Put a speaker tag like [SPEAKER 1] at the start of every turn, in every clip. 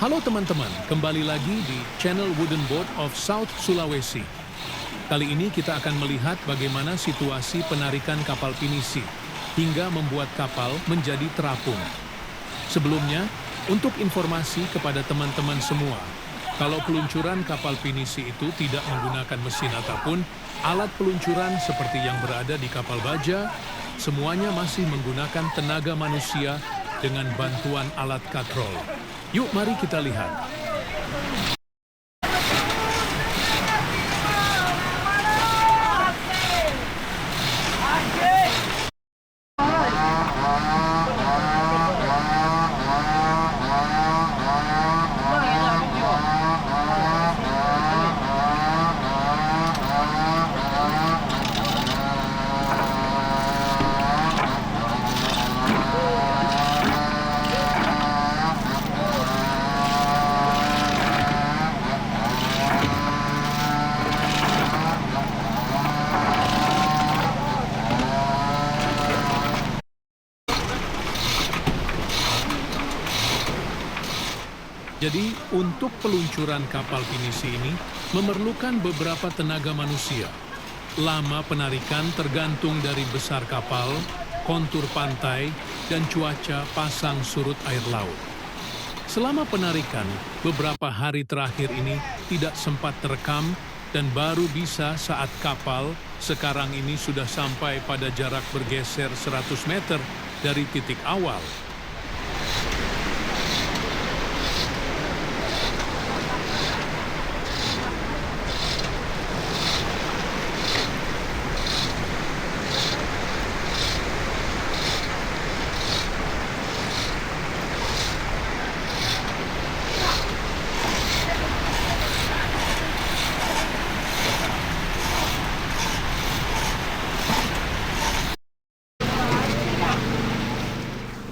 [SPEAKER 1] Halo teman-teman, kembali lagi di channel Wooden Boat of South Sulawesi. Kali ini kita akan melihat bagaimana situasi penarikan kapal pinisi hingga membuat kapal menjadi terapung. Sebelumnya, untuk informasi kepada teman-teman semua, kalau peluncuran kapal pinisi itu tidak menggunakan mesin ataupun alat peluncuran seperti yang berada di kapal baja, semuanya masih menggunakan tenaga manusia dengan bantuan alat katrol. Yuk mari kita lihat. Jadi, untuk peluncuran kapal pinisi ini memerlukan beberapa tenaga manusia. Lama penarikan tergantung dari besar kapal, kontur pantai, dan cuaca pasang surut air laut. Selama penarikan, beberapa hari terakhir ini tidak sempat terekam dan baru bisa saat kapal sekarang ini sudah sampai pada jarak bergeser 100 meter dari titik awal.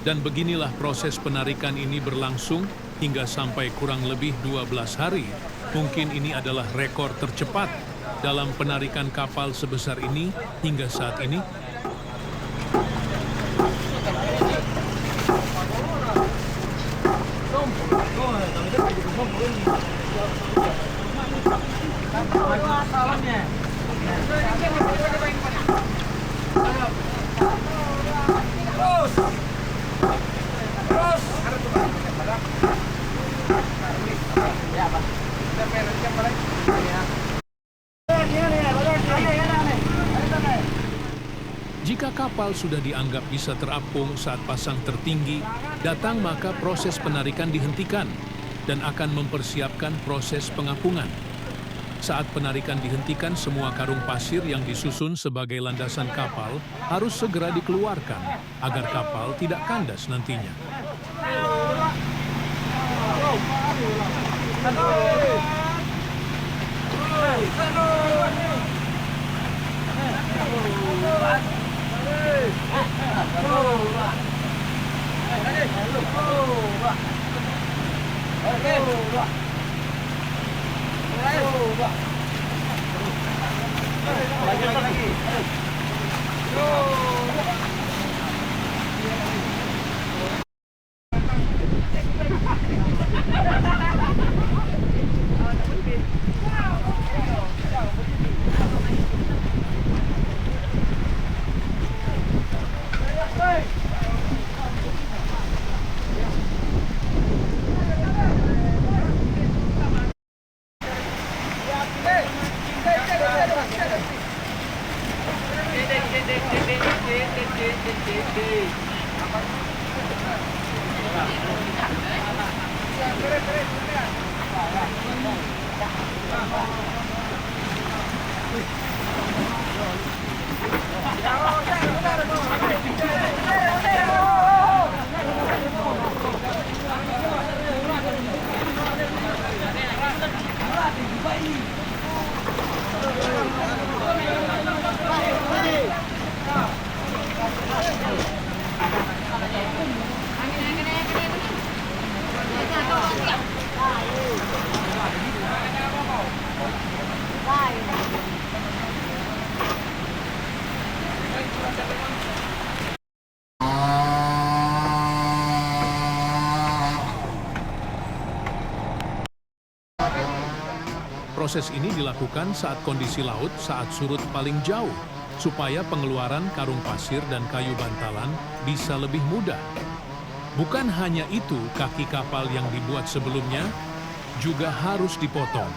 [SPEAKER 1] Dan beginilah proses penarikan ini berlangsung hingga sampai kurang lebih 12 hari. Mungkin ini adalah rekor tercepat dalam penarikan kapal sebesar ini hingga saat ini. Jika kapal sudah dianggap bisa terapung saat pasang tertinggi datang, maka proses penarikan dihentikan dan akan mempersiapkan proses pengapungan. Saat penarikan dihentikan, semua karung pasir yang disusun sebagai landasan kapal harus segera dikeluarkan agar kapal tidak kandas nantinya. Proses ini dilakukan saat kondisi laut saat surut paling jauh, supaya pengeluaran karung pasir dan kayu bantalan bisa lebih mudah. Bukan hanya itu, kaki kapal yang dibuat sebelumnya juga harus dipotong,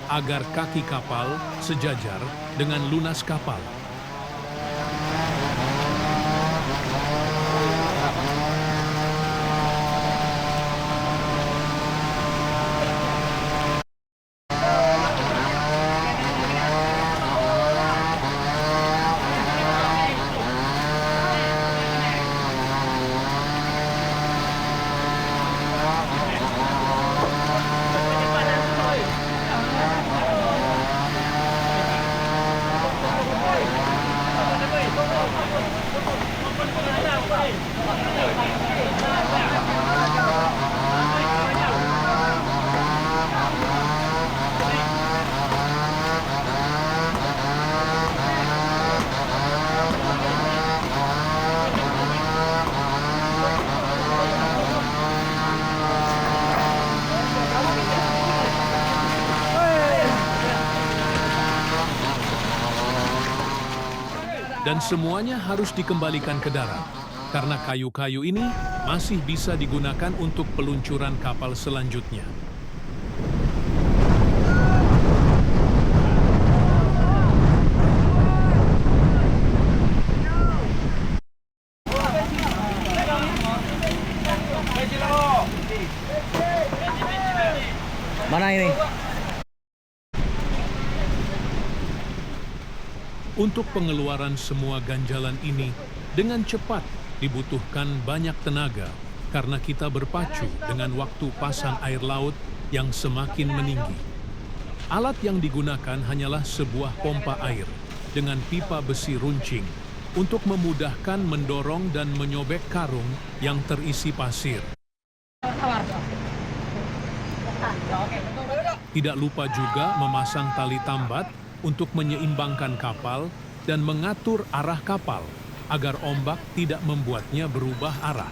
[SPEAKER 1] agar kaki kapal sejajar dengan lunas kapal. Dan semuanya harus dikembalikan ke darat, karena kayu-kayu ini masih bisa digunakan untuk peluncuran kapal selanjutnya.
[SPEAKER 2] Mana ini?
[SPEAKER 1] Untuk pengeluaran semua ganjalan ini dengan cepat dibutuhkan banyak tenaga karena kita berpacu dengan waktu pasang air laut yang semakin meninggi. Alat yang digunakan hanyalah sebuah pompa air dengan pipa besi runcing untuk memudahkan mendorong dan menyobek karung yang terisi pasir. Tidak lupa juga memasang tali tambat untuk menyeimbangkan kapal dan mengatur arah kapal agar ombak tidak membuatnya berubah arah.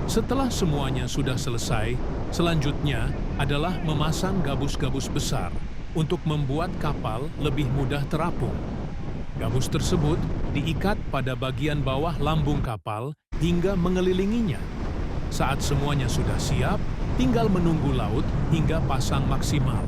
[SPEAKER 1] Setelah semuanya sudah selesai, selanjutnya adalah memasang gabus-gabus besar untuk membuat kapal lebih mudah terapung. Gabus tersebut diikat pada bagian bawah lambung kapal hingga mengelilinginya. Saat semuanya sudah siap, tinggal menunggu laut hingga pasang maksimal.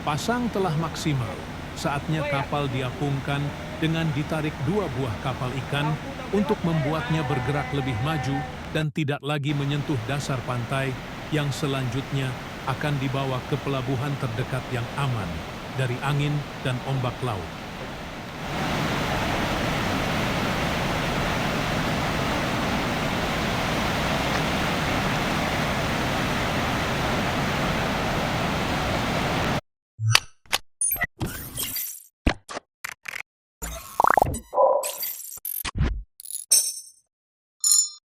[SPEAKER 1] Pasang telah maksimal, saatnya kapal diapungkan dengan ditarik 2 buah kapal ikan untuk membuatnya bergerak lebih maju dan tidak lagi menyentuh dasar pantai yang selanjutnya akan dibawa ke pelabuhan terdekat yang aman dari angin dan ombak laut.